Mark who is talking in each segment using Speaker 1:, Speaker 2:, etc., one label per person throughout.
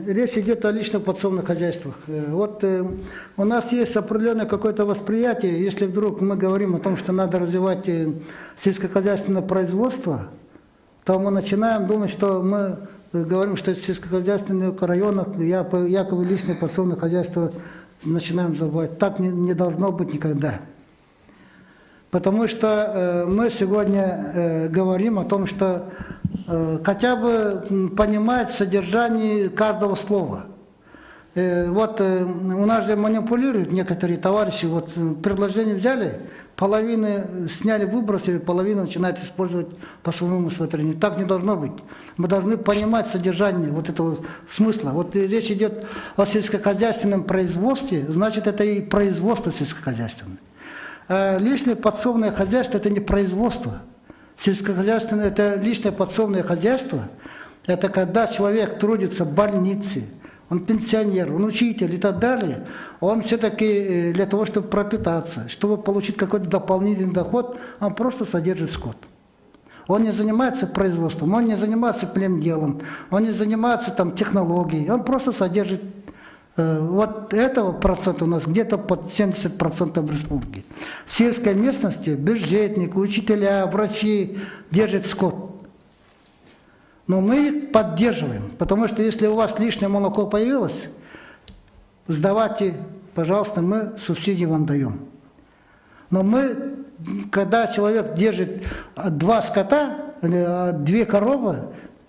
Speaker 1: Речь идет о личных подсобных хозяйствах. Вот у нас есть определенное какое-то восприятие, если вдруг мы говорим о том, что надо развивать сельскохозяйственное производство, то мы начинаем думать, что мы говорим, что в сельскохозяйственных районах якобы личные подсобные хозяйства начинаем забывать. Так не должно быть никогда. Потому что мы сегодня говорим о том, что хотя бы понимать содержание каждого слова. Вот у нас же манипулируют некоторые товарищи, вот предложение взяли, половину сняли, выбросили, половину начинают использовать по своему усмотрению. Так не должно быть. Мы должны понимать содержание вот этого смысла. Вот речь идет о сельскохозяйственном производстве, значит это и производство сельскохозяйственное. А личное подсобное хозяйство – это не производство. Сельскохозяйственное – это личное подсобное хозяйство. Это когда человек трудится в больнице, он пенсионер, он учитель и так далее. Он все-таки для того, чтобы пропитаться, чтобы получить какой-то дополнительный доход, он просто содержит скот. Он не занимается производством, он не занимается племделом, он не занимается там технологией, он просто содержит. Вот этого процента у нас где-то под 70% в республике. В сельской местности бюджетники, учителя, врачи держат скот. Но мы их поддерживаем, потому что если у вас лишнее молоко появилось, сдавайте, пожалуйста, мы субсидии вам даем. Но мы, когда человек держит 2 скота, 2 коровы,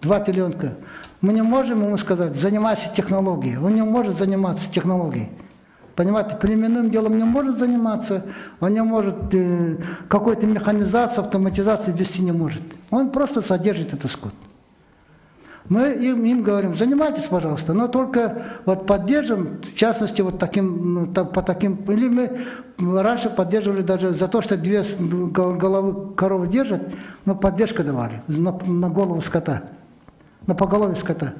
Speaker 1: 2 теленка, мы не можем ему сказать, занимайся технологией. Он не может заниматься технологией. Понимаете, племенным делом не может заниматься, он не может какой-то механизацию, автоматизацию вести не может. Он просто содержит этот скот. Мы им говорим, занимайтесь, пожалуйста, но только вот поддержим, в частности, вот таким, по таким, или мы раньше поддерживали даже за то, что 2 головы коровы держат, мы поддержку давали на голову скота. На поголовье скота.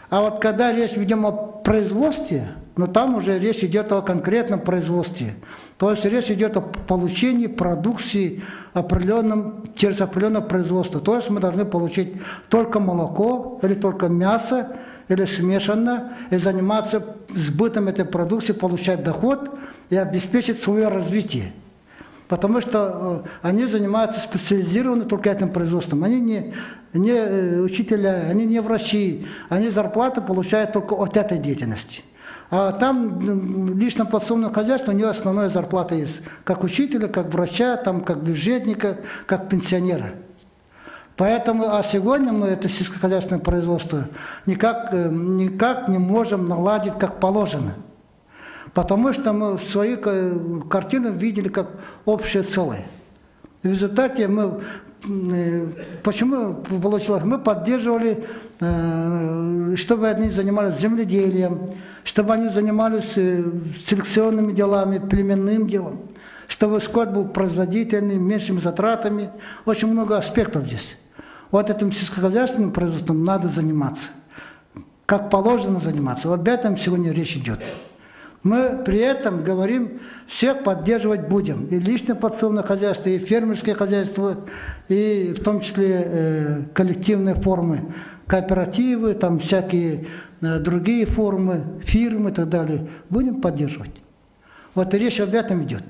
Speaker 1: А вот когда речь ведем о производстве, ну там уже речь идет о конкретном производстве. То есть речь идет о получении продукции через определенное производство. То есть мы должны получить только молоко, или только мясо, или смешанное, и заниматься сбытом этой продукции, получать доход и обеспечить свое развитие. Потому что они занимаются специализированно только этим производством. Они не учителя, они не врачи, они зарплату получают только от этой деятельности. А там лично подсобное хозяйство, у него основная зарплата есть. Как учителя, как врача, там, как бюджетника, как пенсионера. Поэтому, а сегодня мы это сельскохозяйственное производство никак не можем наладить как положено. Потому что мы свою картину видели как общее целое. В результате почему получилось? Мы поддерживали, чтобы они занимались земледелием, чтобы они занимались селекционными делами, племенным делом, чтобы скот был производительный, меньшими затратами. Очень много аспектов здесь. Вот этим сельскохозяйственным производством надо заниматься. Как положено заниматься. Об этом сегодня речь идет. Мы при этом говорим, всех поддерживать будем. И личное подсобное хозяйство, и фермерское хозяйство, и в том числе коллективные формы, кооперативы, там всякие другие формы, фирмы и так далее. Будем поддерживать. Вот и речь об этом идет.